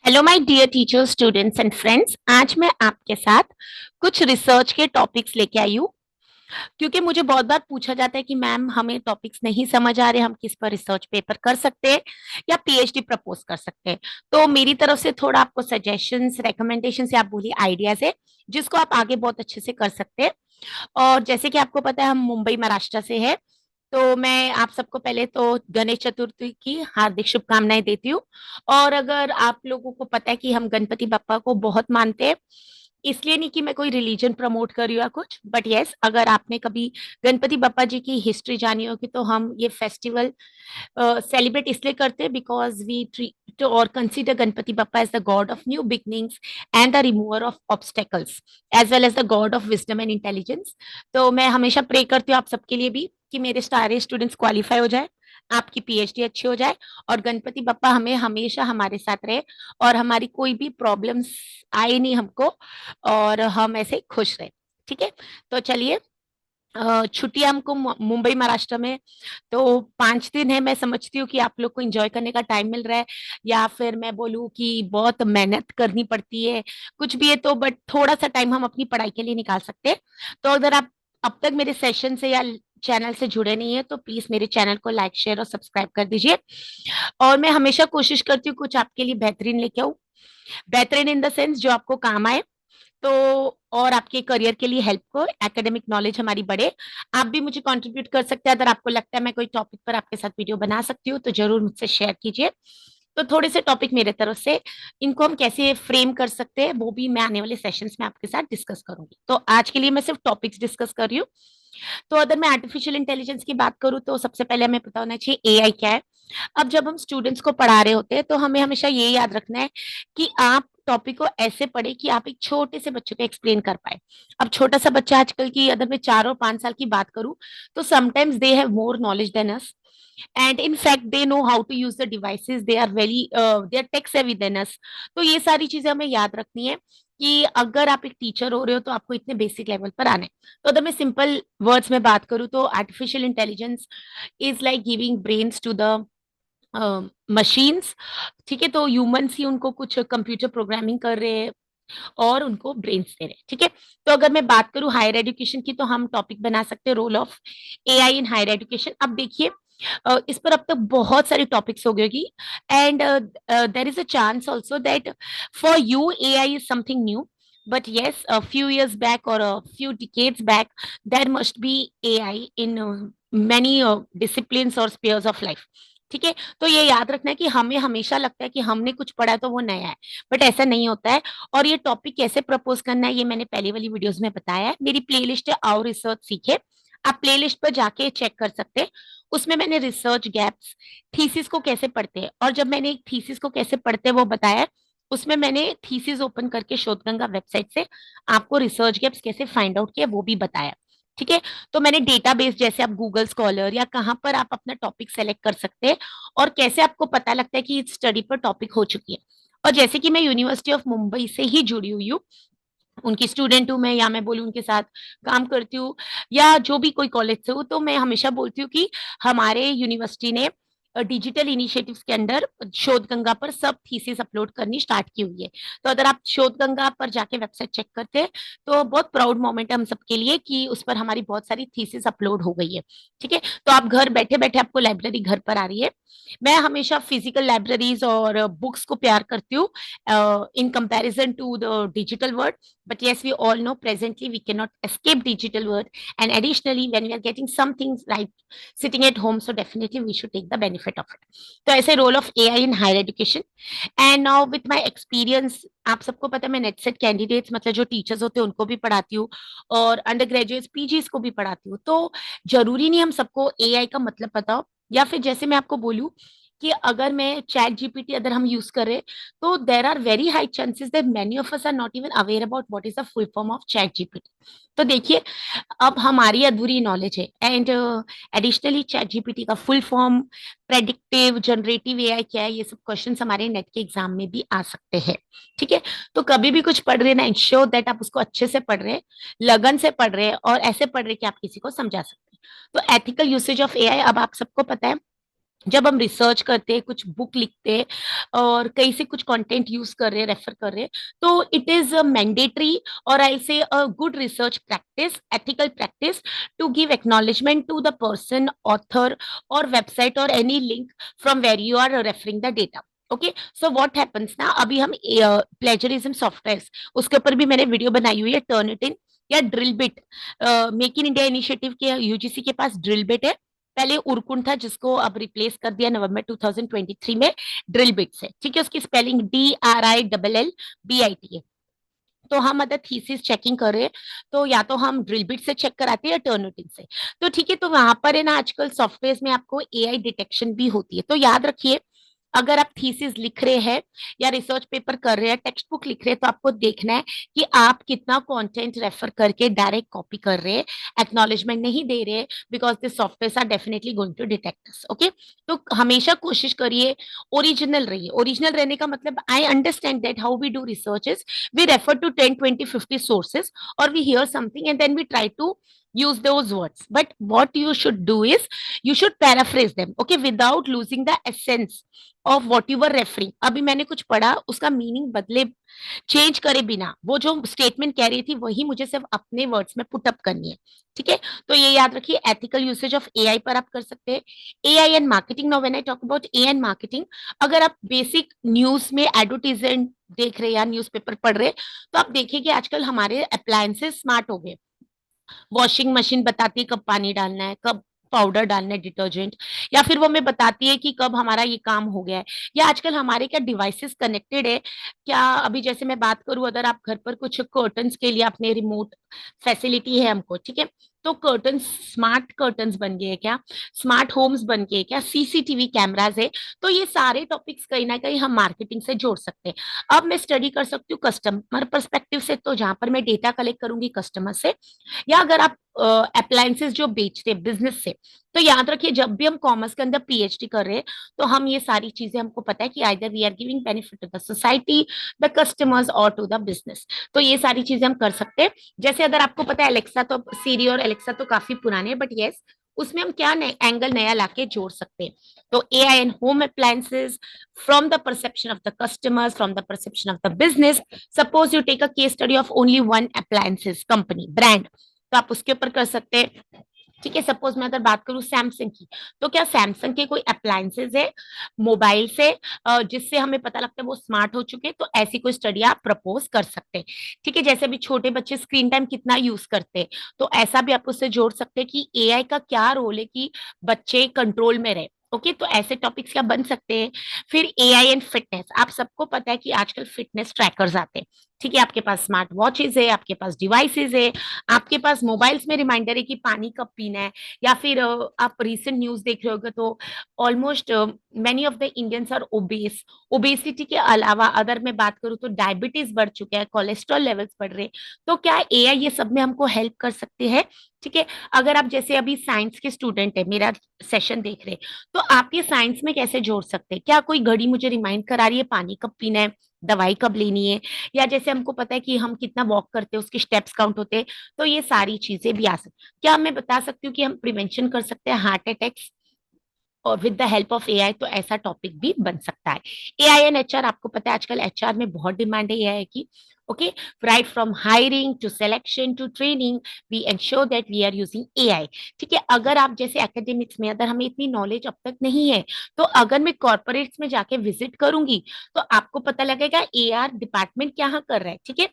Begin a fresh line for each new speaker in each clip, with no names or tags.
Hello my dear teachers, students and friends. आज मैं आपके साथ कुछ रिसर्च के टॉपिक्स लेके आई हूँ, क्योंकि मुझे बहुत बार पूछा जाता है कि मैम हमें टॉपिक्स नहीं समझ आ रहे, हम किस पर रिसर्च पेपर कर सकते हैं या पीएचडी प्रपोज कर सकते हैं। तो मेरी तरफ से थोड़ा आपको सजेशंस, रिकमेंडेशंस या आप बोलिए आइडियाज है, जिसको आप आगे बहुत अच्छे से कर सकते हैं। और जैसे कि आपको पता है, हम मुंबई महाराष्ट्र से है, तो मैं आप सबको पहले तो गणेश चतुर्थी की हार्दिक शुभकामनाएं देती हूँ। और अगर आप लोगों को पता है कि हम गणपति बप्पा को बहुत मानते हैं, इसलिए नहीं कि मैं कोई रिलीजन प्रमोट कर रही हूँ या कुछ, बट यस, अगर आपने कभी गणपति बप्पा जी की हिस्ट्री जानी होगी तो हम ये फेस्टिवल सेलिब्रेट इसलिए करते हैं बिकॉज वी ट्रीट और consider Ganpati Bappa as the god of new beginnings and the remover of obstacles as well as the god of wisdom and intelligence. तो मैं हमेशा प्रे करती हूँ आप सबके लिए भी कि मेरे सारे स्टूडेंट्स क्वालिफाई हो जाए, आपकी पीएचडी अच्छी हो जाए, और गणपति बप्पा हमें हमेशा हमारे साथ रहे और हमारी कोई भी प्रॉब्लम्स आए नहीं हमको, और हम ऐसे खुश रहे। ठीक है, तो चलिए। छुट्टियां हमको मुंबई महाराष्ट्र में तो 5 दिन है। मैं समझती हूँ कि आप लोग को एंजॉय करने का टाइम मिल रहा है, या फिर मैं बोलूँ कि बहुत मेहनत करनी पड़ती है, कुछ भी है तो, बट थोड़ा सा टाइम हम अपनी पढ़ाई के लिए निकाल सकते हैं। तो अगर आप अब तक मेरे सेशन से या चैनल से जुड़े नहीं है तो प्लीज मेरे चैनल को लाइक, शेयर और सब्सक्राइब कर दीजिए। और मैं हमेशा कोशिश करती हूँ कुछ आपके लिए बेहतरीन लेके आऊँ, बेहतरीन इन द सेंस जो आपको काम आए, तो और आपके करियर के लिए हेल्प को, एकेडमिक नॉलेज हमारी बढ़े। आप भी मुझे कंट्रीब्यूट कर सकते हैं, अगर आपको लगता है मैं कोई टॉपिक पर आपके साथ वीडियो बना सकती हूँ तो जरूर मुझसे शेयर कीजिए। तो थोड़े से टॉपिक मेरे तरफ से, इनको हम कैसे फ्रेम कर सकते हैं वो भी मैं आने वाले सेशंस में आपके साथ डिस्कस करूंगी। तो आज के लिए मैं सिर्फ टॉपिक्स डिस्कस कर रही हूँ। तो अगर मैं आर्टिफिशियल इंटेलिजेंस की बात करूँ तो सबसे पहले हमें पता होना चाहिए एआई क्या है। अब जब हम स्टूडेंट्स को पढ़ा रहे होते हैं तो हमें हमेशा ये याद रखना है कि आप टॉपिक को ऐसे पढ़े कि आप एक छोटे से बच्चे को एक्सप्लेन कर पाए। अब छोटा सा बच्चा, आजकल की अगर मैं 4 और 5 साल की बात करूं, तो sometimes they have more knowledge than us, and in fact they know how to use the devices, they are very they are tech savvy than us. तो ये सारी चीजें हमें याद रखनी है कि अगर आप एक टीचर हो रहे हो तो आपको इतने बेसिक लेवल पर आना है। तो अगर मैं सिंपल वर्ड्स में बात करूं तो artificial intelligence is like giving brains to the machines. ठीक है, तो ह्यूमंस ही उनको कुछ कंप्यूटर प्रोग्रामिंग कर रहे हैं और उनको ब्रेन्स दे रहे हैं। ठीक है, तो अगर मैं बात करूं हायर एजुकेशन की तो हम टॉपिक बना सकते हैं role of AI in higher education. अब देखिए, इस पर अब तक बहुत सारी टॉपिक्स हो गई, and there is a chance also that for you AI is something new, but yes, a few years back or a few decades back, there must be AI in many disciplines or spheres of life. ठीक है, तो ये याद रखना है कि हमें हमेशा लगता है कि हमने कुछ पढ़ा है तो वो नया है, बट ऐसा नहीं होता है। और ये टॉपिक कैसे प्रपोज करना है ये मैंने पहले वाली वीडियोस में बताया है। मेरी प्लेलिस्ट है आवर रिसर्च सीखे, आप प्लेलिस्ट पर जाके चेक कर सकते हैं। उसमें मैंने रिसर्च गैप्स, थीसिस को कैसे पढ़ते हैं, और जब मैंने एक थीसिस को कैसे पढ़ते हैं वो बताया है, उसमें मैंने थीसिस ओपन करके शोधगंगा वेबसाइट से आपको रिसर्च गैप्स कैसे फाइंड आउट किया वो भी बताया। ठीक है, तो मैंने डेटाबेस जैसे आप गूगल स्कॉलर या कहाँ पर आप अपना टॉपिक सेलेक्ट कर सकते हैं, और कैसे आपको पता लगता है कि इस स्टडी पर टॉपिक हो चुकी है। और जैसे कि मैं यूनिवर्सिटी ऑफ मुंबई से ही जुड़ी हुई हूँ, उनकी स्टूडेंट हूँ मैं, या मैं बोलूँ उनके साथ काम करती हूँ, या जो भी कोई कॉलेज से हूँ, तो मैं हमेशा बोलती हूँ कि हमारे यूनिवर्सिटी ने डिजिटल इनिशिएटिव्स के अंडर शोधगंगा पर सब थीसिस अपलोड करनी स्टार्ट की हुई है। तो अगर आप शोधगंगा पर जाके वेबसाइट चेक करते हैं तो बहुत प्राउड मोमेंट है हम सबके लिए कि उस पर हमारी बहुत सारी थीसिस अपलोड हो गई है। ठीक है, तो आप घर बैठे बैठे आपको लाइब्रेरी घर पर आ रही है। मैं हमेशा फिजिकल लाइब्रेरीज और बुक्स को प्यार करती हूँ in comparison to the digital world. But yes, we all know presently we cannot escape digital world. And additionally, when we are getting some things like sitting at home, so definitely we should take the benefit of it. तो ऐसे role of AI in higher education. And now with my experience, आप सबको पता है मैं net set candidates, मतलब जो teachers होते हैं उनको भी पढ़ाती हूँ, और अंडर ग्रेजुएट्स पीजीज को भी पढ़ाती हूँ। तो जरूरी नहीं हम सबको एआई का मतलब पता हो, या फिर जैसे मैं आपको बोलूँ कि अगर मैं चैट जीपीटी अगर हम यूज करें, तो there are very high chances that many of us are not even aware about what is the full form of chat GPT. तो देखिए, अब हमारी अधूरी नॉलेज है, एंड एडिशनली चैट जीपीटी का full form, predictive generative AI क्या है, ये सब क्वेश्चन हमारे नेट के एग्जाम में भी आ सकते हैं। ठीक है, तो कभी भी कुछ पढ़ रहे हैं ना, इंश्योर दैट आप उसको अच्छे से पढ़ रहे हैं, लगन से पढ़ रहे हैं, और ऐसे पढ़ रहे हैं कि आप किसी को समझा सकते हैं। तो एथिकल यूसेज ऑफ एआई, अब आप सबको पता है जब हम रिसर्च करते हैं, कुछ बुक लिखते हैं और कहीं से कुछ कंटेंट यूज कर रहे हैं, रेफर कर रहे हैं, तो इट इज मैंडेटरी और I say a good research practice, ethical practice to give acknowledgement to the person, author और वेबसाइट और any link from where you are referring the data. Okay, so what happens ना, अभी हम plagiarism software, उसके ऊपर भी मैंने video बनाई हुई है, टर्निटिन या drill bit. Make in India initiative के यूजीसी के पास ड्रिल बिट है, पहले उरकुंड था जिसको अब रिप्लेस कर दिया नवंबर 2023 में ड्रिल बिट से। ठीक है, उसकी स्पेलिंग DRILLBIT है। तो हम अगर थीसिस चेकिंग करें तो या तो हम ड्रिल बिट से चेक कराते हैं या टर्निटिन से। तो ठीक है, तो वहां पर है ना, आजकल सॉफ्टवेयर में आपको एआई डिटेक्शन भी होती है। तो याद रखिए, अगर आप थीसिस लिख रहे हैं या रिसर्च पेपर कर रहे हैं, टेक्स्ट बुक लिख रहे हैं, तो आपको देखना है कि आप कितना कंटेंट रेफर करके डायरेक्ट कॉपी कर रहे हैं, एक्नॉलेजमेंट नहीं दे रहे, because this software are definitely going to detect us. Okay, तो हमेशा कोशिश करिए ओरिजिनल रहिए। ओरिजिनल रहने का मतलब, I understand that how we do research is we refer to 10, 20, 50 sources, or we hear something and then we try to use those words. But what you should do is you should paraphrase them, okay, without losing the essence of what you were referring. अभी मैंने कुछ पढ़ा, उसका meaning बदले, change करे बिना, वो जो स्टेटमेंट कह रही थी वही मुझे सिर्फ अपने वर्ड्स में पुट अप करनी है। ठीक है, तो ये याद रखिए, एथिकल यूसेज ऑफ एआई पर आप कर सकते हैं। AI and marketing, now when I talk about AI and marketing, अगर आप बेसिक न्यूज में एडवर्टीजमेंट देख रहे हैं या न्यूज़पेपर पढ़ रहे हैं, तो आप देखिए कि आजकल हमारे अप्लायंसेस स्मार्ट हो गए। वॉशिंग मशीन बताती है कब पानी डालना है, कब पाउडर डालना है, डिटर्जेंट, या फिर वो हमें बताती है कि कब हमारा ये काम हो गया है। या आजकल हमारे क्या डिवाइसेस कनेक्टेड है क्या, अभी जैसे मैं बात करूं, अगर आप घर पर कुछ कर्टन्स के लिए अपने रिमोट फैसिलिटी है हमको, ठीक है, तो कर्टन्स, स्मार्ट कर्टन्स बन गए हैं क्या, स्मार्ट होम्स बन गए क्या, सीसीटीवी कैमराज है। तो ये सारे टॉपिक्स कहीं ना कहीं हम मार्केटिंग से जोड़ सकते हैं। अब मैं स्टडी कर सकती हूँ कस्टमर परस्पेक्टिव से, तो जहां पर मैं डेटा कलेक्ट करूंगी कस्टमर से, या अगर आप अप्लायंसेस जो बेचते हैं बिजनेस से, तो याद रखिए, जब भी हम कॉमर्स के अंदर पीएचडी कर रहे हैं, तो हम ये सारी चीजें, हमको पता है कि either we are giving benefit to the society, the customers और टू द बिजनेस। तो ये सारी चीजें हम कर सकते हैं। जैसे अगर आपको पता है एलेक्सा, तो सीरी और एलेक्सा तो काफी पुराने हैं, बट यस, उसमें हम क्या नए एंगल नया लाके जोड़ सकते हैं। तो AI and home appliances from the perception of the customers, from the perception of the business. Suppose you take a case study of only one appliances company brand, तो आप उसके ऊपर कर सकते हैं। ठीक है, सपोज मैं अगर बात करूं सैमसंग की, तो क्या सैमसंग के कोई अप्लायंसेज है मोबाइल से जिससे हमें पता लगता है वो स्मार्ट हो चुके हैं, तो ऐसी कोई स्टडी आप प्रपोज कर सकते हैं। ठीक है, जैसे अभी छोटे बच्चे स्क्रीन टाइम कितना यूज करते हैं, तो ऐसा भी आप उससे जोड़ सकते हैं कि एआई का क्या रोल है कि बच्चे कंट्रोल में रहे। ओके, तो ऐसे टॉपिक्स क्या बन सकते हैं। फिर एआई एंड फिटनेस, आप सबको पता है कि आजकल फिटनेस ट्रैकर्स आते हैं। ठीक है, आपके पास स्मार्ट वॉचेज है, आपके पास डिवाइसेज है, आपके पास मोबाइल्स में रिमाइंडर है कि पानी कब पीना है। या फिर आप रीसेंट न्यूज देख रहे होगे तो almost many of the Indians are obese. Obesity के अलावा अगर मैं बात करूँ तो डायबिटीज बढ़ चुका है, कोलेस्ट्रॉल लेवल्स बढ़ रहे हैं। तो क्या एआई ये सब में हमको हेल्प कर सकते हैं। ठीक है, अगर आप जैसे अभी साइंस के स्टूडेंट है, मेरा सेशन देख रहे हैं, तो आप ये साइंस में कैसे जोड़ सकते हैं। क्या कोई घड़ी मुझे रिमाइंड करा रही है पानी कब पीना है, दवाई कब लेनी है, या जैसे हमको पता है कि हम कितना वॉक करते हैं उसके स्टेप्स काउंट होते हैं। तो ये सारी चीजें भी आ सकती। क्या मैं बता सकती हूँ कि हम प्रिवेंशन कर सकते हैं हार्ट अटैक्स और with the help of AI, तो ऐसा टॉपिक भी बन सकता है। एआई एंड एचआर, आपको पता है आजकल एचआर में बहुत डिमांड है एआई की। Okay, right from hiring to selection to training, we ensure that we are using AI. ठीक है, अगर आप जैसे एकेडमिक्स में, अगर हमें इतनी नॉलेज अब तक नहीं है, तो अगर मैं कॉर्पोरेट्स में जाके विजिट करूंगी, तो आपको पता लगेगा एआर डिपार्टमेंट क्या कर रहा है। ठीक है,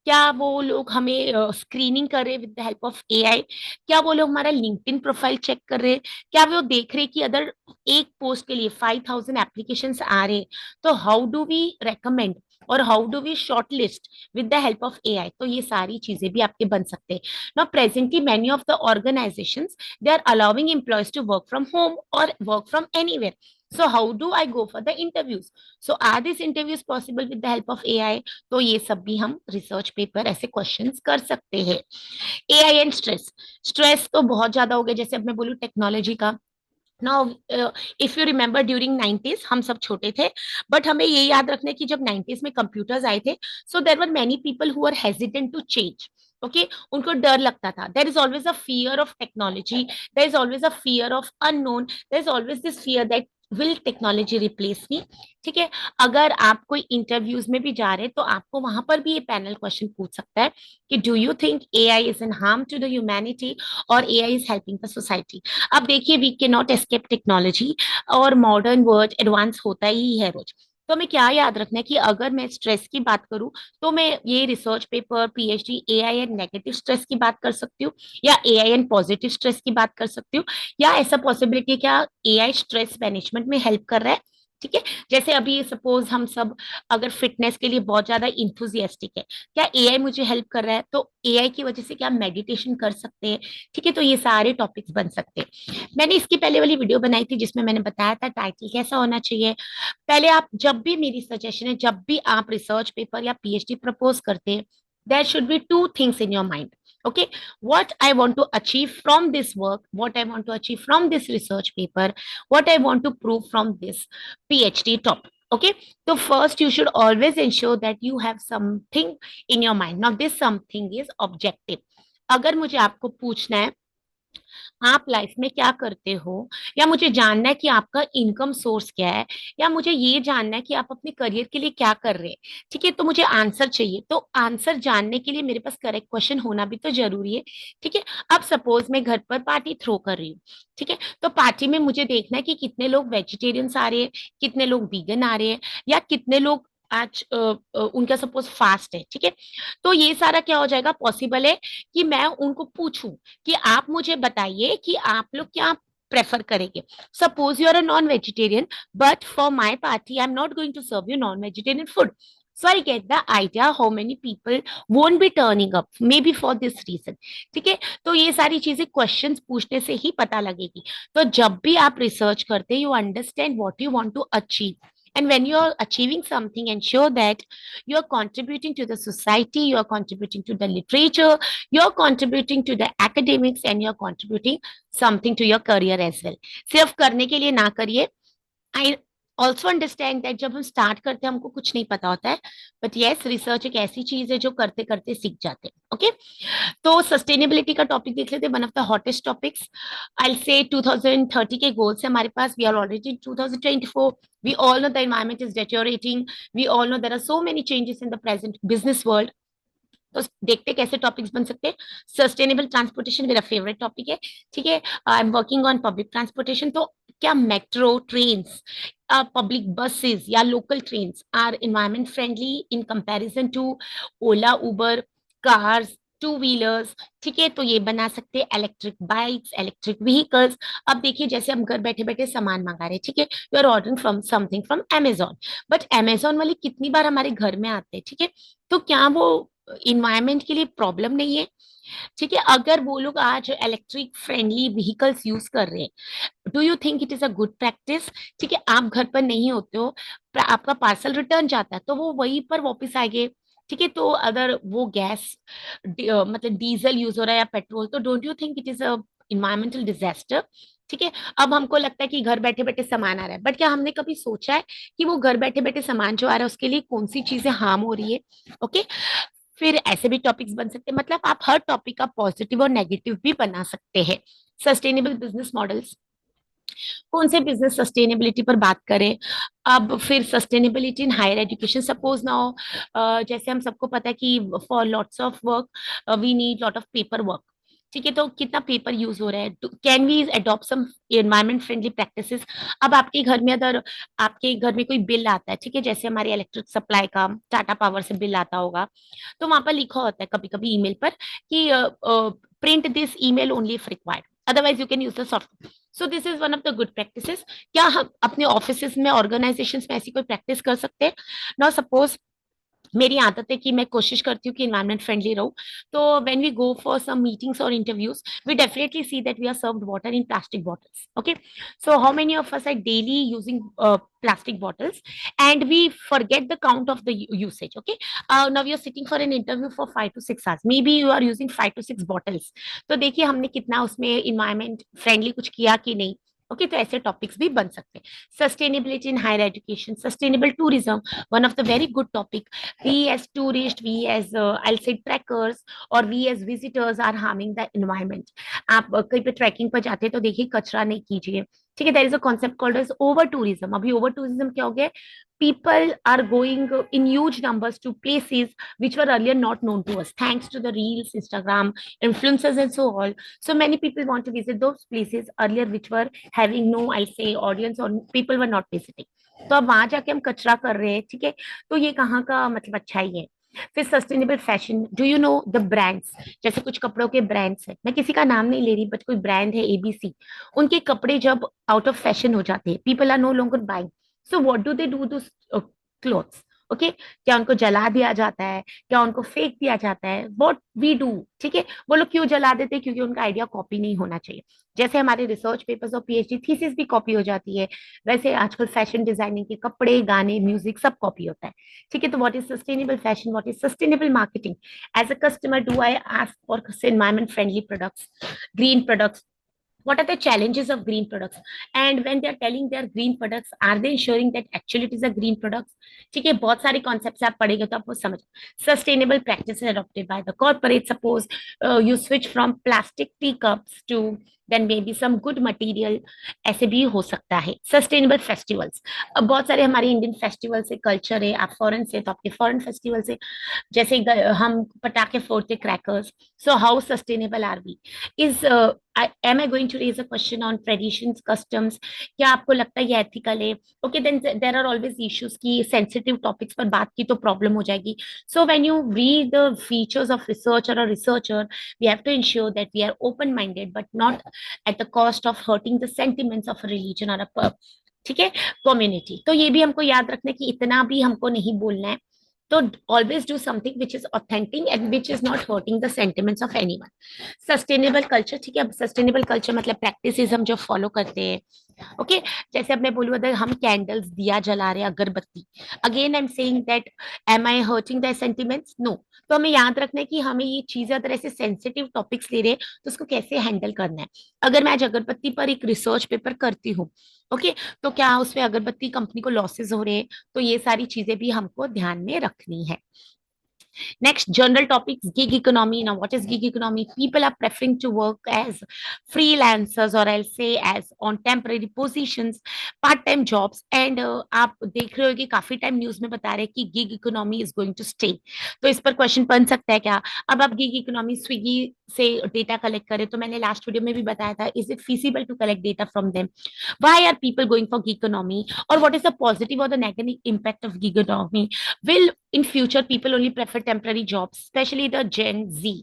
क्या वो लोग हमें स्क्रीनिंग कर रहे हैं with the help of AI, क्या वो लोग हमारा लिंक्डइन प्रोफाइल चेक कर रहे हैं, क्या वो देख रहे हैं कि अदर एक पोस्ट के लिए 5000 एप्लीकेशंस आ रहे हैं, तो हाउ डू वी रेकमेंड और how do we short list with the help of AI. तो ये सारी चीजें भी आपके बन सकते हैं। Now presently many of the organisations, they are allowing employees to work from home और work from anywhere. So how do I go for the interviews? So are these interviews possible with the help of AI? तो ये सब भी हम research paper ऐसे questions कर सकते हैं। एआई एंड स्ट्रेस, स्ट्रेस तो बहुत ज्यादा हो गया। जैसे अब मैं बोलूँ टेक्नोलॉजी का, now if you remember during 90s हम सब छोटे थे, बट हमें ये याद रखना है कि जब 90s में कंप्यूटर्स आए थे, so there were many people who are hesitant to change. Okay, उनको डर लगता था। There is always a fear of technology, there is always a fear of unknown, there is always this fear that will technology replace me? ठीक है, अगर आप कोई interviews में भी जा रहे हैं तो आपको वहां पर भी ये पैनल क्वेश्चन पूछ सकता है कि do you think AI is in harm to the humanity और AI is helping the society? अब देखिए, we can not escape technology, और मॉडर्न वर्ल्ड एडवांस होता ही है रोज। तो हमें क्या याद रखना है कि अगर मैं स्ट्रेस की बात करूं तो मैं ये research paper, PhD, AI and negative stress की बात कर सकती हूँ, या एआई एंड पॉजिटिव स्ट्रेस की बात कर सकती हूँ, या ऐसा पॉसिबिलिटी है क्या एआई स्ट्रेस मैनेजमेंट में हेल्प कर रहा है? ठीक है, जैसे अभी सपोज हम सब अगर फिटनेस के लिए बहुत ज्यादा इंथुजियास्टिक है, क्या एआई मुझे हेल्प कर रहा है? तो एआई की वजह से क्या मेडिटेशन कर सकते हैं? ठीक है, तो ये सारे टॉपिक्स बन सकते हैं। मैंने इसकी पहले वाली वीडियो बनाई थी जिसमें मैंने बताया था टाइटल कैसा होना चाहिए। पहले आप, जब भी, मेरी सजेशन है, जब भी आप रिसर्च पेपर या पीएचडी प्रपोज करते हैं, there should be two things in your mind. Okay, what I want to achieve from this work, what I want to achieve from this research paper, what I want to prove from this PhD topic. Okay, so first you should always ensure that you have something in your mind. Now this something is objective. अगर मुझे आपको पूछना है आप life में क्या करते हो, या मुझे जानना है कि आपका इनकम सोर्स क्या है, या मुझे ये जानना है कि आप अपने करियर के लिए क्या कर रहे हैं, ठीक है, तो मुझे आंसर चाहिए। तो आंसर जानने के लिए मेरे पास करेक्ट क्वेश्चन होना भी तो जरूरी है। ठीक है, अब सपोज मैं घर पर पार्टी थ्रो कर रही हूँ, ठीक है, तो पार्टी में मुझे देखना है कि कितने लोग वेजिटेरियंस आ रहे हैं, कितने लोग वीगन आ रहे हैं, या कितने लोग आज उनका सपोज फास्ट है। ठीक है, तो ये सारा क्या हो जाएगा, पॉसिबल है कि मैं उनको पूछूं कि आप मुझे बताइए कि आप लोग क्या प्रेफर करेंगे। Suppose you are a non vegetarian, but for my party I am not going to serve you non vegetarian food, so I get the idea how many people won't be turning up maybe for this reason। ठीक है, तो ये सारी चीजें questions पूछने से ही पता लगेगी। तो जब भी आप रिसर्च करते, you understand what you want to achieve, and when you are achieving something, ensure that you are contributing to the society, you are contributing to the literature, you are contributing to the academics, and you are contributing something to your career as well। सिर्फ करने के लिए ना करिए। I also understand that जब हम start करते हैं हमको कुछ नहीं पता होता है, बट यस, रिसर्च एक ऐसी चीज है जो करते करते सीख जाते हैं। ओके, तो सस्टेनेबिलिटी का टॉपिक देख लेते हैं, one of the hottest topics. I say 2030 के गोल्स है हमारे पास, we are already in 2024। We all know the environment is deteriorating, we all know there are so many changes in the present business world. तो देखते कैसे topics बन सकते हैं। सस्टेनेबल ट्रांसपोर्टेशन मेरा फेवरेट टॉपिक है। ठीक है, I am working on public transportation, तो क्या मेट्रो ट्रेन्स, पब्लिक बसेस या local trains are environment friendly in comparison to Ola, Uber, cars, two wheelers? ठीक है, तो ये बना सकते हैं इलेक्ट्रिक बाइक्स, इलेक्ट्रिक व्हीकल्स। अब देखिए, जैसे हम घर बैठे बैठे सामान मंगा रहे हैं, ठीक है, you are ordering from something from Amazon, but Amazon वाले कितनी बार हमारे घर में आते हैं, ठीक है, तो क्या वो इन्वायरमेंट के लिए प्रॉब्लम नहीं है? ठीक है, अगर वो लोग आज इलेक्ट्रिक फ्रेंडली व्हीकल्स यूज कर रहे हैं, do you think it is a good practice? ठीक है, आप घर पर नहीं होते हो, आपका पार्सल रिटर्न जाता है, तो वो वहीं पर वापस आएंगे। ठीक है, तो अगर वो गैस मतलब डीजल यूज हो रहा है या पेट्रोल, तो don't you think it is a environmental disaster? ठीक है, अब हमको लगता है कि घर बैठे बैठे सामान आ रहा है, बट क्या हमने कभी सोचा है कि वो घर बैठे बैठे सामान जो आ रहा है उसके लिए कौन सी चीजें हार्म हो रही है? ओके, फिर ऐसे भी टॉपिक्स बन सकते हैं, मतलब आप हर टॉपिक का पॉजिटिव और नेगेटिव भी बना सकते हैं। सस्टेनेबल बिजनेस मॉडल्स, कौन से बिजनेस सस्टेनेबिलिटी पर बात करें। अब फिर sustainability in higher education, suppose now जैसे हम सबको पता है कि for lots of work we need lot of paper work. ठीक है, तो कितना पेपर यूज हो रहा है, can we adopt some environment friendly practices? अब आपके घर में अगर आपके घर में कोई बिल आता है, ठीक है, जैसे हमारे इलेक्ट्रिक सप्लाई का टाटा पावर से बिल आता होगा, तो वहां पर लिखा होता है कभी कभी ईमेल पर कि print this email only if required, otherwise you can use the soft. So this is one of the good practices. क्या हम अपने ऑफिस में, ऑर्गेनाइजेशन में ऐसी कोई प्रैक्टिस कर सकते हैं? नाउ सपोज मेरी आदत है कि मैं कोशिश करती हूँ कि इन्वायरमेंट फ्रेंडली रहूं, तो when we go for some meetings और interviews, we definitely see that we are served water in plastic bottles. Okay, so how many of us are daily using plastic bottles and we forget the count of the usage? Okay, now you are sitting for an interview for 5 to 6 hours, maybe you are using 5 to 6 bottles। तो देखिए हमने कितना उसमें environment friendly कुछ किया कि नहीं। Okay, तो ऐसे टॉपिक्स भी बन सकते हैं. Sustainability in higher education, sustainable tourism, one of the very good topic. We as tourist, we as I say trekkers और we as visitors are harming the environment. आप कहीं पे ट्रैकिंग पर जाते हैं तो देखिए कचरा नहीं कीजिए. ठीक है, there is a concept called as over tourism. अभी ओवर टूरिज्म क्या हो गया? people are going in huge numbers to places which were earlier not known to us, thanks to the reels, Instagram, influencers, and so on. So many people want to visit those places earlier which were having no, I say, audience, or people were not visiting. तो अब वहां जाके हम कचरा कर रहे हैं. ठीक है, तो ये कहाँ का मतलब अच्छा ही है. फिर sustainable fashion, do you know the brands? जैसे कुछ कपड़ों के ब्रांड्स है, मैं किसी का नाम नहीं ले रही, बट कोई ब्रांड है एबीसी, उनके कपड़े जब आउट ऑफ फैशन हो जाते हैं, people are no longer buying. So what do they do this clothes? Okay, क्या उनको जला दिया जाता है? क्या उनको फेंक दिया जाता है? What we do. ठीक है, वो लोग क्यों जला देते हैं? क्योंकि उनका आइडिया कॉपी नहीं होना चाहिए. जैसे हमारे रिसर्च पेपर्स और पीएचडी थीसिस भी कॉपी हो जाती है, वैसे आजकल फैशन डिजाइनिंग के कपड़े, गाने, म्यूजिक सब कॉपी होता है. ठीक है, तो what is sustainable fashion, what is sustainable marketing? As a customer, do I ask for environment friendly products, green products? What are the challenges of green products? And when they are telling they are green products, are they ensuring that actually it is a green products? ठीक है, बहुत सारे concepts आप पढ़ेंगे तो आपको समझ. Sustainable practices adopted by the corporate, suppose you switch from plastic tea cups to then maybe some good material, ऐसे भी हो सकता है. सस्टेनेबल फेस्टिवल्स, अब बहुत सारे हमारे इंडियन फेस्टिवल्स है, कल्चर है. आप फॉरेन से तो आपके फॉरेन फेस्टिवल से, जैसे हम पटाखे फोड़ते, crackers. So how sustainable are we? Is am I going to raise a question on traditions, customs? क्या आपको लगता है ये ethical है? Okay, then there are always issues कि sensitive topics पर बात की तो problem हो जाएगी. So when you read the features of research or a researcher, we have to ensure that we are open-minded, but not at the cost of hurting the sentiments of a religion or a ठीक है, community. तो ये भी हमको याद रखना है कि इतना भी हमको नहीं बोलना है. तो always do something which is authentic and which is not hurting the sentiments of anyone. Sustainable culture, ठीक है, अब सस्टेनेबल कल्चर मतलब प्रैक्टिसेस हम जो फॉलो करते हैं. ओके, जैसे अब मैं बोलूँ अगर हम कैंडल्स, दिया जला रहे हैं, अगरबत्ती, again I am saying that am I hurting the sentiments? No. तो हमें याद रखना है कि हमें ये चीजें अगर ऐसे सेंसिटिव टॉपिक्स ले रहे हैं तो उसको कैसे हैंडल करना है. अगर मैं आज अगरबत्ती पर एक रिसर्च पेपर करती हूँ, ओके, तो क्या उसमें अगरबत्ती कंपनी को लॉसेस हो रहे हैं? तो ये सारी चीजें भी हमको ध्यान में रखनी है. Next, general topics, gig economy. Now, what is gig economy? People are preferring to work as freelancers, or I'll say as on temporary positions, part-time jobs. And आप देख रहे हो कि काफी टाइम न्यूज में बता रहे हैं कि gig economy is going to stay. तो इस पर क्वेश्चन बन सकता है क्या? अब आप गिग इकोनॉमी स्विगी से डेटा कलेक्ट करें, तो मैंने लास्ट वीडियो में भी बताया था, is it feasible to collect data from them? Why are people going for gig economy? और व्हाट इज द पॉजिटिव और the negative impact of gig economy? Will in future people only prefer temporary jobs, especially the Gen Z?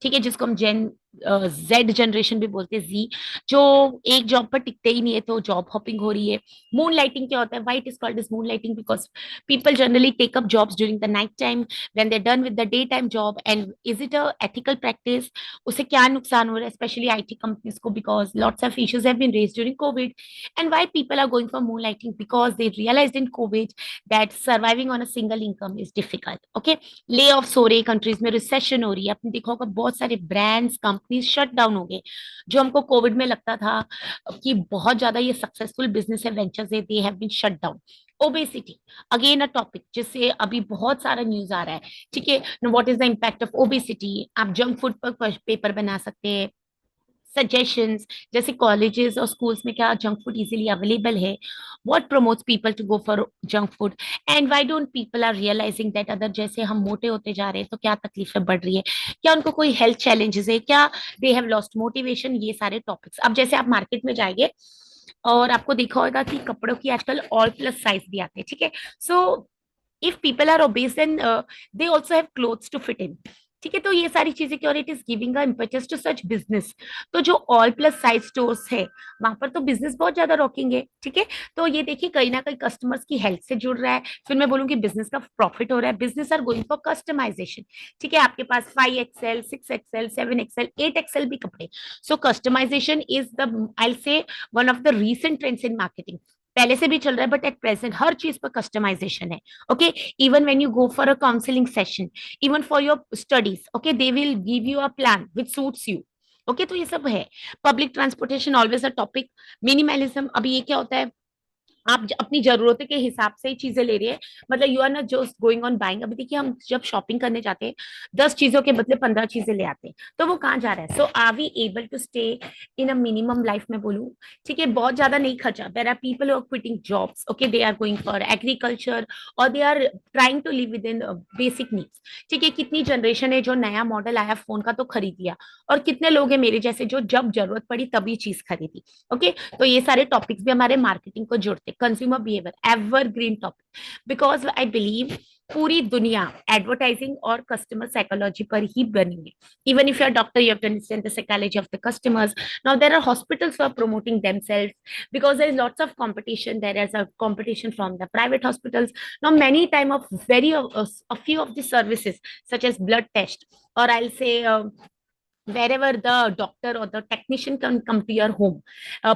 ठीक है, जिसको हम जेन Z generation भी बोलते हैं, जी, जो एक जॉब पर टिकते ही नहीं है, तो जॉब हॉपिंग हो रही है. मून लाइटिंग क्या होता है? White is called is moonlighting because people generally take up jobs during the night time when they done with the day time job. And is it a ethical practice? उससे क्या नुकसान हो रहा है specially IT companies को? Because lots of issues have been raised during COVID. And why people are going for moonlighting? Because they realised in COVID that surviving on a single income is difficult. Okay, ले offs हो रही, countries में recession हो रही है. आपने देखा होगा बहुत सारे ब्रांड्स, कंपनीज शट डाउन हो गए. जो हमको कोविड में लगता था कि बहुत ज्यादा ये सक्सेसफुल बिजनेस है, वेंचर्स है, they have been shut down. Obesity, again a topic जिससे अभी बहुत सारा न्यूज आ रहा है. ठीक है, what is the impact of obesity? आप जंक फूड पर पेपर बना सकते हैं. सजेशंस, जैसे कॉलेजेस और स्कूल्स में क्या जंक फूड इजीली अवेलेबल है? What promotes people to go for junk food? And why don't people are realising that अगर जैसे हम मोटे होते जा रहे हैं तो क्या तकलीफें बढ़ रही है? क्या उनको कोई हेल्थ चैलेंजेस है? क्या दे हैव लॉस्ट मोटिवेशन? ये सारे टॉपिक्स. अब जैसे आप मार्केट में जाएंगे और आपको देखा होगा कि कपड़ों की आजकल ऑल प्लस साइज भी आते हैं. ठीक है, so if people are obese then they also have clothes to fit in. ठीक है, तो ये सारी चीजें क्या, और it is giving a impetus to such business. तो जो ऑल प्लस साइज स्टोर्स है वहां पर तो बिजनेस बहुत ज्यादा रोकेंगे. ठीक है, तो ये देखिए कहीं ना कहीं कस्टमर्स की हेल्थ से जुड़ रहा है. फिर मैं बोलूंगी बिजनेस का प्रॉफिट हो रहा है. Business are going for customisation. ठीक है, आपके पास 5XL, 6XL, 7XL, 8XL भी कपड़े. सो कस्टमाइजेशन इज द, आई से, one of the recent trends in marketing. पहले से भी चल रहा है बट एट प्रेजेंट हर चीज पर कस्टमाइजेशन है. Okay, even when you go for a counselling session, even for your studies, okay, they will give you a plan which suits you. Okay, तो ये सब है। Public transportation always a topic. Minimalism, अभी ये क्या होता है, आप अपनी जरूरतों के हिसाब से ही चीजें ले रही है, मतलब you are not just going on buying. अभी देखिए, हम जब शॉपिंग करने जाते हैं 10 चीजों के बदले 15 चीजें ले आते हैं, तो वो कहाँ जा रहा है? So are we able to stay in a minimum life में बोलूं? ठीक है, बहुत ज्यादा नहीं खर्चा। There are people who are quitting jobs, okay, they are going for agriculture, और they are trying to live within basic needs. ठीक है, कितनी जनरेशन है जो नया मॉडल आया फोन का तो खरीद लिया, और कितने लोग हैं मेरे जैसे जो जब जरूरत पड़ी तभी चीज खरीदी। ओके, तो ये सारे टॉपिक्स भी हमारे मार्केटिंग को जोड़ते हैं। Consumer behaviour evergreen topic, because I believe पूरी दुनिया एडवर्टाइजिंग और कस्टमर साइकोलॉजी पर ही बनी है। Even if you are doctor, you have to understand the psychology of the customers. Now there are hospitals who are promoting themselves because there is lots of competition. There is a competition from the private hospitals. Now many time of very a few of the services such as blood test, or I'll say wherever the doctor or the technician can come to your home,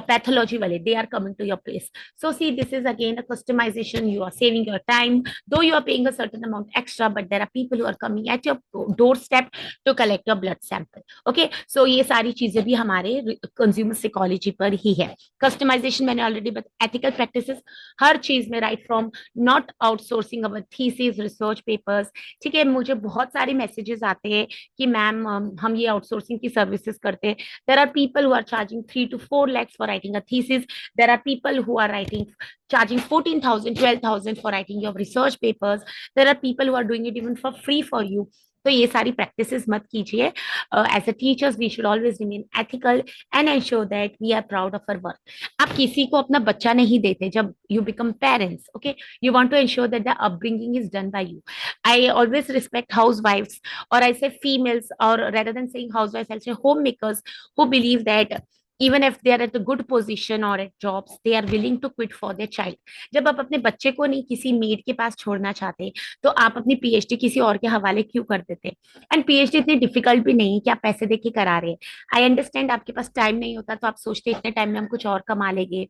pathology wale, they are coming to your place. So see, this is again a customization. You are saving your time, though you are paying a certain amount extra, but there are people who are coming at your doorstep to collect your blood sample. Okay, so ये सारी चीजें भी हमारे consumer psychology पर ही है। Customization मैंने already बता, ethical practices हर चीज में, right from not outsourcing our thesis, research papers. ठीक है, मुझे बहुत सारे मैसेजेस आते हैं कि मैम हम ये आउटसोर्सिंग की सर्विसेज करते हैं। There are people who are charging 3 to 4 lakhs for writing a thesis. There are people who are writing charging 14,000, 12,000 for writing your research papers. There are people who are doing it even for free for you. तो ये सारी practices मत कीजिए। As a teachers we should always remain ethical and ensure that we are proud of our work. आप किसी को अपना बच्चा नहीं देते जब you become parents, okay, you want to ensure that the upbringing is done by you. I always respect housewives, or I say females, or rather than saying housewives, I'll say homemakers who believe that even if they are at a good position or at jobs, they are willing to quit for their child. जब आप अपने बच्चे को नहीं किसी made के पास छोड़ना चाहते, तो आप अपनी पीएचडी किसी और के हवाले क्यों कर देते? एंड पीएचडी इतनी डिफिकल्ट भी नहीं कि आप पैसे दे के करा रहे हैं। आई अंडरस्टैंड आपके पास टाइम नहीं होता, तो आप सोचते इतने टाइम में हम कुछ और कमा लेंगे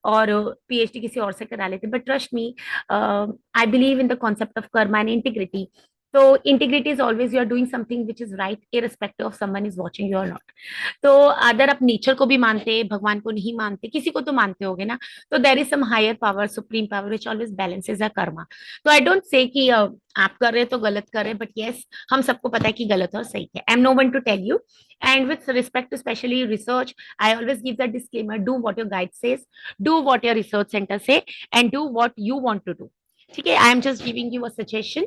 और पीएचडी किसी और से करा लेते। But trust me, I believe in the concept of karma and integrity. तो integrity is always you are doing something which is right, irrespective of someone is watching you और नॉट। तो अगर आप नेचर को भी मानते, भगवान को नहीं मानते, किसी को तो मानते होगे ना, तो there is some higher power, supreme power which always balances a karma. तो आई डोंट से कि आप कर रहे तो गलत कर रहे, बट यस, हम सबको पता है कि गलत और सही है। I am no one to tell you, and with respect to specially research, I always give the disclaimer, do what your guide says, do what your research centre say, and do what you want to do. ठीक है, I am just giving you a suggestion.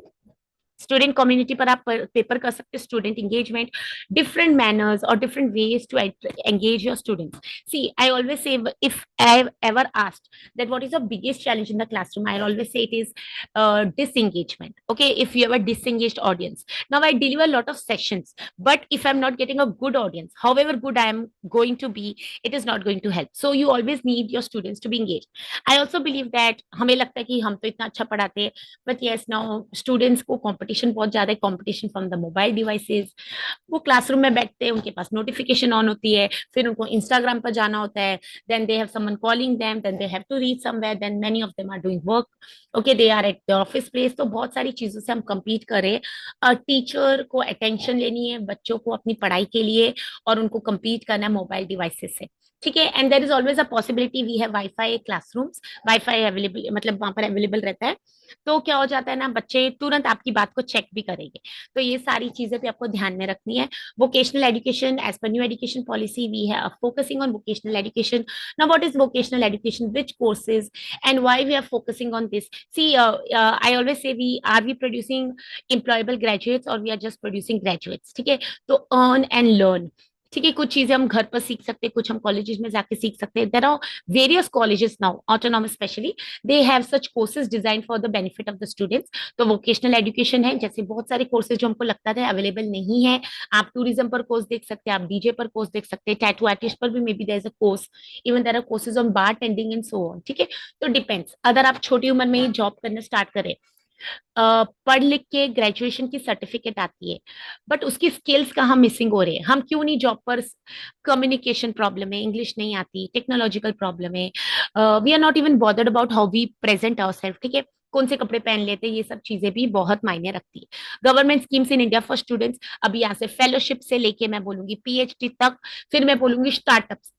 Student community पर आप paper कर सकते हैं, student engagement, different manners और different ways to engage your students. See, I always say, if I have ever asked that what is the biggest challenge in the classroom, I'll always say it is disengagement. Okay, if you have a disengaged audience, now I deliver a lot of sessions, but if I'm not getting a good audience, however good I am going to be, it is not going to help. So you always need your students to be engaged. I also believe that हमें लगता है कि हम तो इतना अच्छा पढ़ाते हैं, बट यस, नाउ स्टूडेंट्स को कंपटीशन बहुत ज्यादा है, competition from the mobile devices. वो क्लासरूम में बैठते हैं, उनके पास नोटिफिकेशन ऑन होती है, फिर उनको इंस्टाग्राम पर जाना होता है, then they have someone calling them, then they have to reach somewhere, then many of them are doing work, okay, they are at the office place. तो बहुत सारी चीजों से हम compete करें। टीचर को अटेंशन लेनी है बच्चों को अपनी पढ़ाई के लिए, और उनको compete करना है मोबाइल डिवाइसेस से। ठीक है, and there is always a possibility, we have WiFi classrooms, WiFi available, मतलब वहां पर अवेलेबल रहता है। तो क्या हो जाता है ना, बच्चे तुरंत आपकी बात को चेक भी करेंगे। तो ये सारी चीजें भी आपको ध्यान में रखनी है। वोकेशनल एजुकेशन, एज पर न्यू एजुकेशन पॉलिसी, वी है focusing on vocational education. Now what is vocational education, which courses, and why we are focusing on this? See, I always say, we producing employable graduates, और we are just producing graduates? ठीक है, तो earn and learn. ठीक है, कुछ चीजें हम घर पर सीख सकते हैं, कुछ हम कॉलेजेस में जाके सीख सकते हैं। There are various colleges now, autonomous specially, they have such courses design for the benefit of the students. तो वोकेशनल एजुकेशन है, जैसे बहुत सारे कोर्सेज जो हमको लगता था अवेलेबल नहीं है। आप टूरिज्म पर कोर्स देख सकते हैं, आप डीजे पर कोर्स देख सकते हैं, टैटू आर्टिस्ट पर भी maybe there is a course, even there are courses on bartending and so on. ठीक है, तो डिपेंड्स, अगर आप छोटी उम्र में ही जॉब करना स्टार्ट करें, पढ़ लिख के ग्रेजुएशन की सर्टिफिकेट आती है, बट उसकी स्किल्स कहाँ मिसिंग हो रहे हैं, हम क्यों नहीं जॉब पर, कम्युनिकेशन प्रॉब्लम है, इंग्लिश नहीं आती, टेक्नोलॉजिकल प्रॉब्लम है, we are not even bothered about how we present our self, ठीक है, कौन से कपड़े पहन लेते हैं, ये सब चीजें भी बहुत मायने रखती है। Government schemes in India for students, अभी यहाँ से फेलोशिप से लेके मैं बोलूंगी पीएचडी तक, फिर मैं बोलूंगी startups,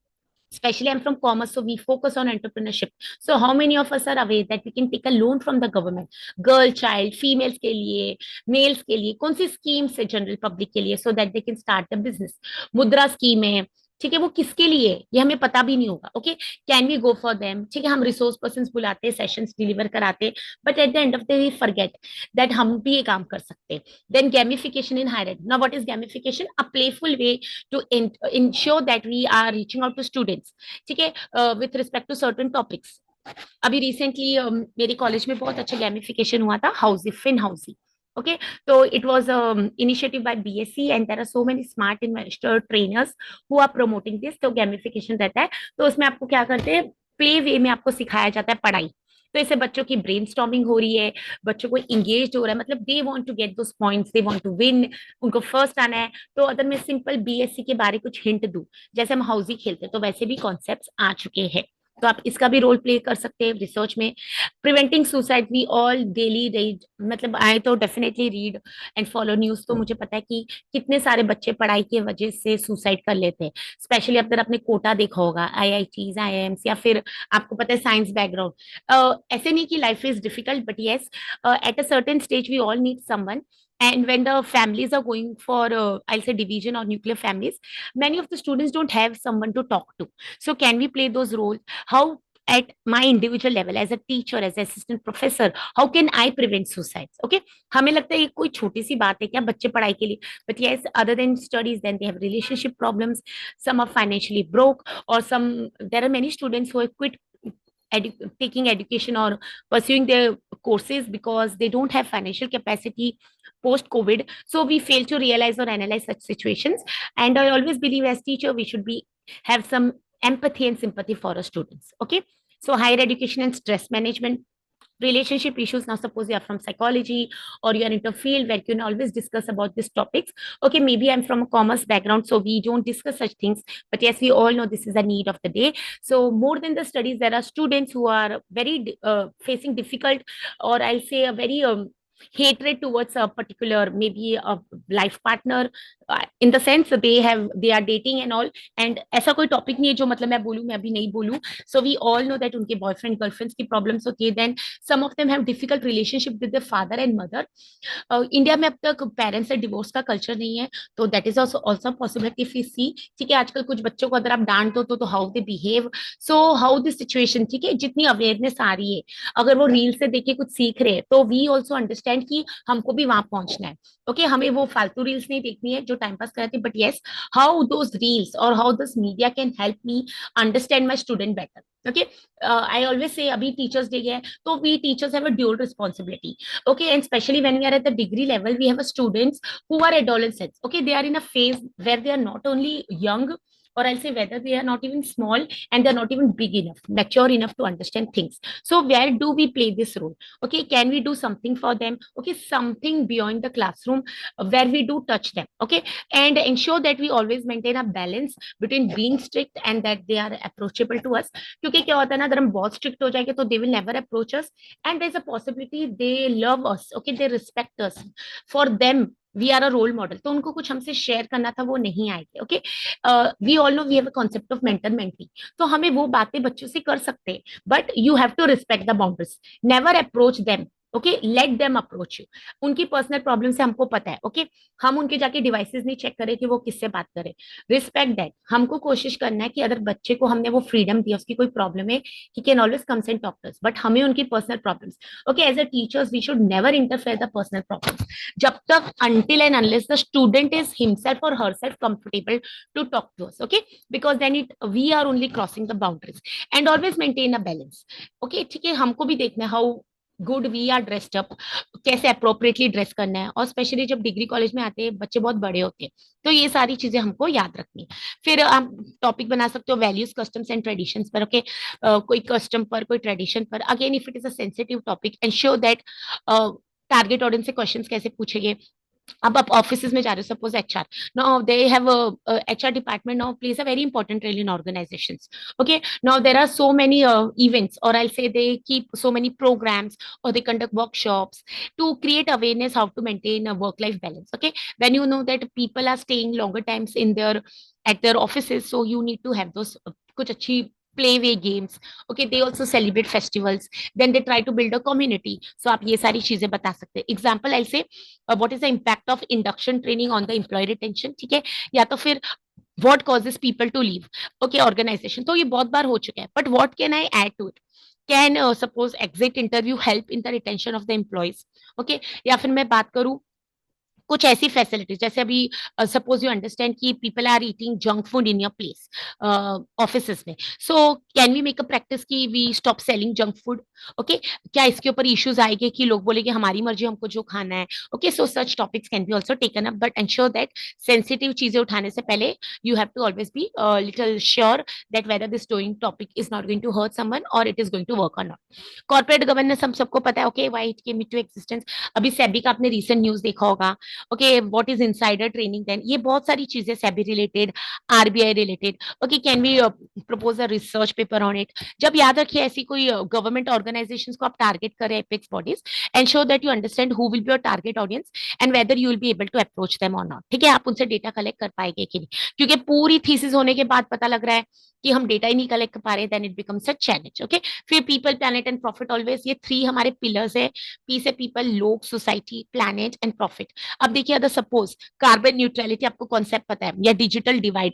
especially I'm from commerce, so we focus on entrepreneurship. So how many of us are aware that we can take a loan from the government, girl child females के लिए, मेल्स के लिए कौन सी schemes है general public के लिए, so that they can start the business, मुद्रा scheme है, ठीक है, वो किसके लिए है ये हमें पता भी नहीं होगा, okay, can we go for them, ठीक है, हम रिसोर्स पर्सन बुलाते हैं, सेशंस डिलीवर कराते हैं, but at the end of the we forget that हम भी ये काम कर सकते हैं। Then gamification in higher ed. Now what is gamification? A playful way to ensure that we are reaching out to students, ठीक है, with respect to certain topics. अभी रिसेंटली मेरे कॉलेज में बहुत अच्छा gamification हुआ था, हाउसी, फिन हाउसी, ओके, तो it was initiative by BSC and there are so many smart investor trainers who are promoting this, तो gamification रहता है, तो उसमें आपको क्या करते हैं, प्ले वे में आपको सिखाया जाता है पढ़ाई, तो इससे बच्चों की ब्रेन स्टॉर्मिंग हो रही है, बच्चों को इंगेज हो रहा है, मतलब they want to get those points, they want to win, उनको फर्स्ट आना है। तो अगर मैं सिंपल बीएससी के बारे कुछ हिंट दूं, जैसे हम हाउसी खेलते हैं, तो वैसे भी कॉन्सेप्ट्स आ चुके हैं, तो आप इसका भी रोल प्ले कर सकते हैं रिसर्च में। Preventing suicide, we all daily read, मतलब आए तो definitely read and follow news, तो मुझे पता है कि कितने सारे बच्चे पढ़ाई की वजह से सुसाइड कर लेते हैं, स्पेशली अगर आपने कोटा देखा होगा, आईआईटीज आईआईएम्स, या फिर आपको पता है साइंस बैकग्राउंड, ऐसे नहीं कि life is difficult, but yes, at a certain stage we all need someone, and when the families are going for I'll say division or nuclear families, many of the students don't have someone to talk to, so can we play those roles, how at my individual level as a teacher, as assistant professor, how can I prevent suicides, okay, हमें लगता है ये कोई छोटी सी बात है क्या बच्चे पढ़ाई के लिए, but yes, other than studies then they have relationship problems, some are financially broke, or some, there are many students who have quit taking education or pursuing their courses because they don't have financial capacity post covid, so we fail to realize or analyze such situations, and I always believe as teacher we should be have some empathy and sympathy for our students, okay. So higher education and stress management, relationship issues, now suppose you are from psychology or you are into a field where you can always discuss about these topics, okay, maybe I'm from a commerce background so we don't discuss such things, but yes, we all know this is a need of the day. So more than the studies, there are students who are very facing difficult, or I'll say a very hatred towards a particular maybe a life partner, in the sense they are dating and all, and ऐसा कोई topic नहीं है जो मतलब मैं बोलूं, मैं अभी नहीं बोलूं, so we all know that उनके बॉयफ्रेंड गर्लफ्रेंड्स की प्रॉब्लम्स होती है, then some of them have difficult relationship with their father and mother. India में अब तक पेरेंट्स से डिवोर्स का कल्चर नहीं है, तो that is also possibility if you see, ठीक है, आजकल कुछ बच्चों को अगर आप डांट दो तो how they behave, so how this situation, ठीक है, जितनी अवेयरनेस आ रही है, अगर वो रील से देख के कुछ सीख रहे हैं, तो वी ऑल्सो अंडरस्टैंड कि हमको भी वहां पहुंचना है, ओके, हमें वो फालतू रील्स नहीं देखनी है जो टाइम पास कराती है, but yes, how those reels और how this media can help me understand my student better, okay. I always say अभी टीचर्स डे गया है, तो we teachers have a dual responsibility, okay, and especially when we are at the degree level, we have a students who are adolescents, okay, they are in a phase where they are not only young, or I'll say whether they are not even small, and they're not even big enough, mature enough to understand things, so where do we play this role, okay, can we do something for them, okay, something beyond the classroom, where we do touch them, okay, and ensure that we always maintain a balance between being strict and that they are approachable to us, क्योंकि क्या होता है ना, अगर हम बहुत strict हो जाएंगे तो they will never approach us, and there's a possibility they love us, okay, they respect us, for them we are a role model, तो उनको कुछ हमसे शेयर करना था वो नहीं आएंगे, okay, we all know we have a concept of mentor mentee, तो हमें वो बातें बच्चों से कर सकते हैं, but you have to respect the boundaries, never approach them, okay, let them approach you, उनकी पर्सनल प्रॉब्लम से हमको पता है, ओके, हम उनके जाके डिवाइसेस नहीं चेक करें कि वो किससे बात करे, रिस्पेक्ट दैट, हमको कोशिश करना है कि अगर बच्चे को हमने वो फ्रीडम दिया, उसकी कोई प्रॉब्लम है, he can always consent doctors, but हमें उनकी personal problems, okay, as a teachers we should never interfere the personal problems, जब तक until and unless the student is himself or herself comfortable to talk to us, okay, because then it we are only crossing the boundaries, and always maintain a balance, okay, ठीक है, हमको भी देखना है how good we are dressed up, कैसे appropriately dress करना है, और स्पेशली जब डिग्री कॉलेज में आते हैं बच्चे बहुत बड़े होते हैं, तो ये सारी चीजें हमको याद रखनी है। फिर आप टॉपिक बना सकते हो वैल्यूज कस्टम्स एंड ट्रेडिशंस पर, ओके, कोई कस्टम पर, कोई ट्रेडिशन पर, again if it is a sensitive topic, ensure that target audience से क्वेश्चंस कैसे पूछेंगे। अब आप ऑफिस में जा रहे हो, suppose HR, now they have HR department now plays a very important role in organizations. Okay, now there are so many events, or I'll say they keep so many programs, or they conduct workshops to create awareness how to maintain a work life balance. Okay, when you know that people are staying longer times in their at their offices, so you need to have those कुछ अच्छी playway games. Okay, they also celebrate festivals, then they try to build a community. So आप ये सारी चीजें बता सकते हैं. Example I'll say, what is the impact of induction training on the employee retention. ठीक है, या तो फिर what causes people to leave. Okay, organization, तो ये बहुत बार हो चुका है, but what can I add to it. Can suppose exit interview help in the retention of the employees. Okay, या फिर मैं बात करूं कुछ ऐसी फैसिलिटीज, जैसे अभी सपोज यू अंडरस्टैंड कि people are eating junk food in your place office में, so can we make a practice कि we stop selling junk food. Okay, क्या इसके ऊपर इश्यूज आएंगे कि लोग बोलेंगे हमारी मर्जी, हमको जो खाना है. Okay, so such topics can be also taken up, but ensure that sensitive चीजें उठाने से पहले you have to always be little sure that whether this towing topic is not going to hurt someone और it is going to work और not. Corporate governance हम सबको पता है. Okay, why it came into existence. अभी सेबी का आपने recent news देखा होगा. Okay, what is insider training, then ये बहुत सारी चीजें SEBI related, RBI related. Okay, can we propose a research paper on it. जब याद रखिए ऐसी कोई गवर्नमेंट ऑर्गेनाइजेशंस को आप टारगेट करें, apex bodies, ensure that you understand who will be your target audience and whether you will be able to approach them और not. ठीक है, आप उनसे डेटा कलेक्ट कर पाएंगे कि नहीं, क्योंकि पूरी थीसिस होने के बाद पता लग रहा है कि हम डेटा ही नहीं कलेक्ट कर पा रहे, then it becomes a challenge. Okay, फिर people, planet and profit, always ये थ्री हमारे पिलर्स है. पी से पीपल, लोग, सोसाइटी, प्लैनेट एंड प्रॉफिट. अब देखिए, अगर सपोज कार्बन न्यूट्रलिटी आपको कॉन्सेप्ट पता है, या digital divide.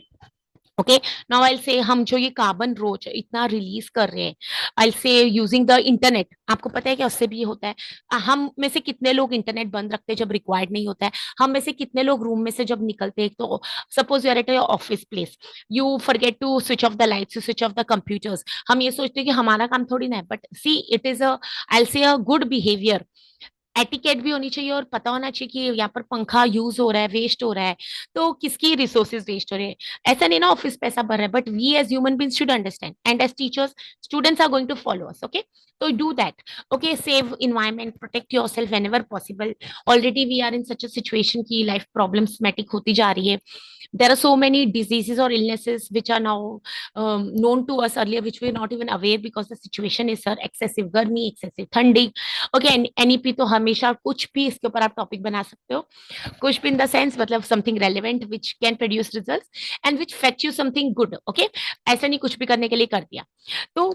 Okay, now I say हम जो ये कार्बन रोज इतना रिलीज कर रहे हैं, आई से यूजिंग द इंटरनेट, आपको पता है कि उससे भी ये होता है. हम में से कितने लोग इंटरनेट बंद रखते हैं जब रिक्वायर्ड नहीं होता है. हम में से कितने लोग रूम में से जब निकलते हैं, तो suppose you're at your office place, you forget to switch off the lights, switch off the computers. हम ये सोचते हैं कि हमारा काम थोड़ी ना है, but see it is a, I say a good behaviour. Etiquette भी होनी चाहिए और पता होना चाहिए कि यहाँ पर पंखा यूज हो रहा है, वेस्ट हो रहा है, तो किसकी रिसोर्सेज वेस्ट हो रहे हैं. ऐसा नहीं ना ऑफिस पैसा भर रहा है, but we as human beings should understand, and as teachers students are going to follow us. Okay, तो do that. Okay, save environment, protect yourself whenever possible. Already we are in such a situation की life problematic होती जा रही है. There are so many diseases or illnesses which are now known to us earlier, which we are not even aware because the situation is sir excessive गर्मी, excessive ठंडी. Okay, NEP तो हमेशा कुछ भी इसके ऊपर आप टॉपिक बना सकते हो. कुछ भी इन द सेंस मतलब something relevant which can produce results and which fetch you something good. Okay, ऐसा नहीं कुछ भी करने के लिए कर दिया. तो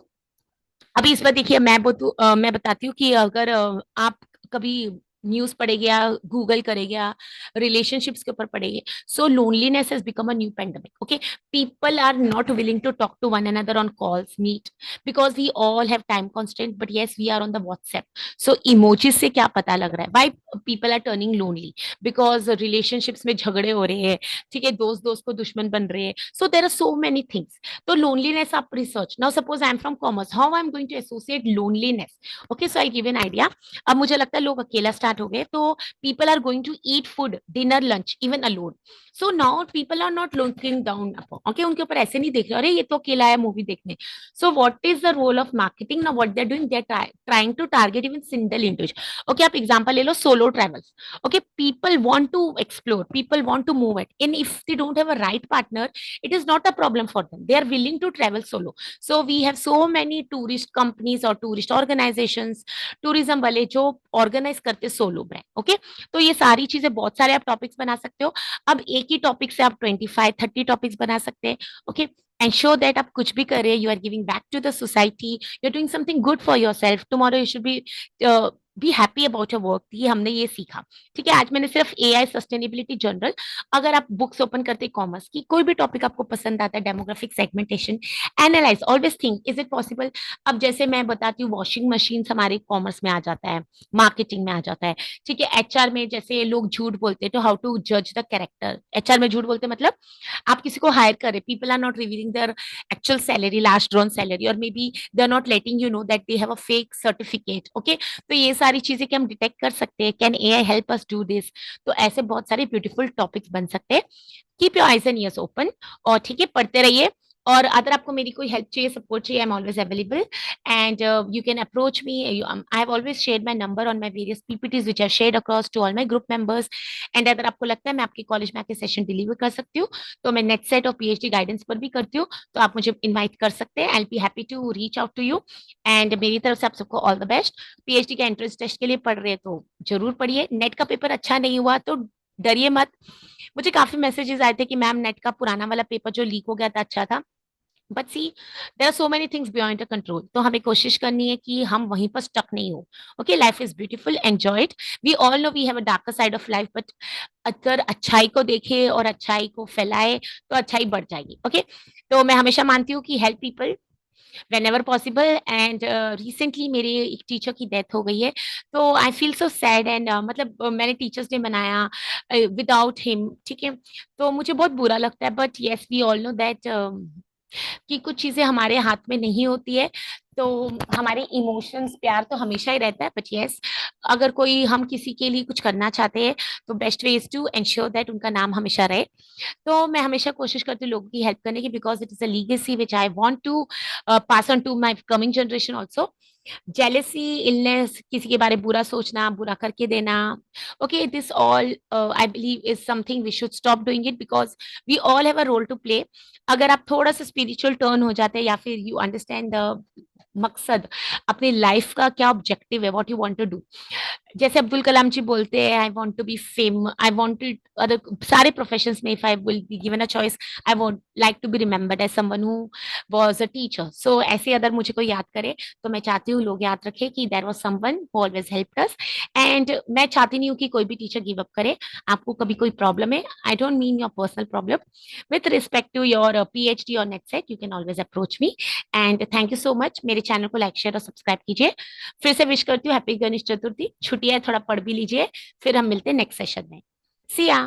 अभी इस पर देखिए, मैं बताती हूँ कि अगर आप कभी न्यूज पढ़ेगा या गूगल करेगा, रिलेशनशिप्स के ऊपर पढ़ेंगे, so loneliness has become a new pandemic. Okay, people are not willing to talk to one another on calls, meet, because we all have time constant, but yes we are on the WhatsApp. So emojis से क्या पता लग रहा है, why people are turning lonely, because relationships में झगड़े हो रहे हैं. ठीक है, दोस्त दोस्त को दुश्मन बन रहे हैं. So there are so many things. तो लोनलीनेस आप research. Now suppose I am from commerce, how I am going to associate loneliness. Okay, so I give an idea. अब मुझे लगता है लोग अकेला स्टार्ट हो गए, तो people are going to eat food, dinner, lunch, even alone. So now people are not looking down upon. Okay, उनके ऊपर ऐसे नहीं देख रहे अरे ये तो अकेला है मूवी देखने. So what is the role of marketing. Now what they are doing, they are trying to target even single individual. Okay, आप एग्जांपल ले लो solo travels. Okay, people want to explore, people want to move it, and if they don't have a right partner, it is not a problem for them, they are willing to travel solo. So we have so many tourist companies or tourist organizations, tourism वाले जो organize करते solo brand. Okay, तो ये सारी चीजें बहुत सारे आप टॉपिक्स बना सकते हो. अब एक ही टॉपिक से आप 25-30 टॉपिक्स बना सकते हैं. ओके, ensure that आप कुछ भी करें, you are giving back to the society, you're doing something good for yourself. Tomorrow you should be happy about your work. ये हमने ये सीखा. ठीक है, आज मैंने सिर्फ एआई, सस्टेनेबिलिटी, जनरल. अगर आप बुक्स ओपन करते कॉमर्स की, कोई भी टॉपिक आपको पसंद आता है, demographic segmentation, analyse, always think is it possible. अब जैसे मैं बताती हूँ, वॉशिंग मशीन हमारे कॉमर्स में आ जाता है, मार्केटिंग में आ जाता है. ठीक है, एचआर में जैसे लोग झूठ बोलते हैं, तो हाउ टू जज द कैरेक्टर. एचआर में झूठ बोलते मतलब आप किसी को हायर करें, people are not revealing their actual salary, last drawn salary, और maybe they are not letting you know that they have a fake certificate. Okay, तो ये सारी चीजें कि हम डिटेक्ट कर सकते हैं. Can AI help us do this. तो ऐसे बहुत सारे ब्यूटीफुल टॉपिक्स बन सकते हैं. Keep your eyes and years open, और ठीक है, पढ़ते रहिए. और अगर आपको मेरी कोई हेल्प चाहिए, सपोर्ट चाहिए, I am always available and you can approach me. I have always shared my number on my various PPTs which I shared across to all my group members. And अगर आपको लगता है मैं आपके college में आके session deliver कर सकती हूँ, तो मैं नेट सेट और पीएचडी गाइडेंस पर भी करती हूँ, तो आप मुझे इन्वाइट कर सकते हैं। I will be happy to reach out to you. And मेरी तरफ से आप सबको ऑल द बेस्ट। पीएचडी का एंट्रेंस टेस्ट के लिए पढ़ रहे हैं तो जरूर पढ़िए। नेट का पेपर अच्छा नहीं हुआ तो डरिए मत। मुझे काफी मैसेजेस आए थे कि मैम नेट का पुराना वाला पेपर जो लीक हो गया था अच्छा था, but see there are so many things beyond the control. तो हमें कोशिश करनी है कि हम वहीं पर स्टक नहीं हो। Okay, life is beautiful, enjoy it. We all know we have a darker side of life, but अगर अच्छाई को देखे और अच्छाई को फैलाए तो अच्छाई बढ़ जाएगी। ओके, तो मैं हमेशा मानती हूँ कि help people whenever possible। And recently मेरे एक टीचर की डेथ हो गई है, तो I feel so sad. And मतलब मैंने टीचर्स डे मनाया विदाउट हिम, ठीक है, तो मुझे बहुत बुरा लगता है। But yes, we all know that कि कुछ चीजें हमारे हाथ में नहीं होती है। तो हमारे इमोशंस, प्यार तो हमेशा ही रहता है, बट यस, अगर कोई हम किसी के लिए कुछ करना चाहते हैं तो best way is to ensure that उनका नाम हमेशा रहे। तो मैं हमेशा कोशिश करती हूँ लोगों की हेल्प करने की, because it is a legacy which I want to pass on to my coming generation also. Jealousy, illness, किसी के बारे में बुरा सोचना, बुरा करके देना, okay, this all I believe is something we should stop doing it, because we all have a role to play. अगर आप थोड़ा सा स्पिरिचुअल टर्न हो जाते हैं या फिर यू अंडरस्टैंड द मकसद, अपनी लाइफ का क्या ऑब्जेक्टिव है, what you want to do. जैसे अब्दुल कलाम जी बोलते हैं, I want to be fame, I wanted other सारे प्रोफेशंस में, if I will be given a choice, I would like to be remembered as someone who was a teacher. सो ऐसे अगर मुझे कोई याद करे तो मैं चाहती हूँ लोग याद रखें कि there was someone who always helped us. And मैं चाहती नहीं हूँ कि कोई भी टीचर गिव अप करे। आपको कभी कोई प्रॉब्लम है, I don't mean your personal problem, with respect to your PhD और NET SET, you can always approach me. And thank you so much. मेरे चैनल को लाइक शेयर और सब्सक्राइब कीजिए। फिर से विश करती हूँ हैप्पी गणेश चतुर्थी। छुट्टियां थोड़ा पढ़ भी लीजिए। फिर हम मिलते हैं नेक्स्ट सेशन में। सी या।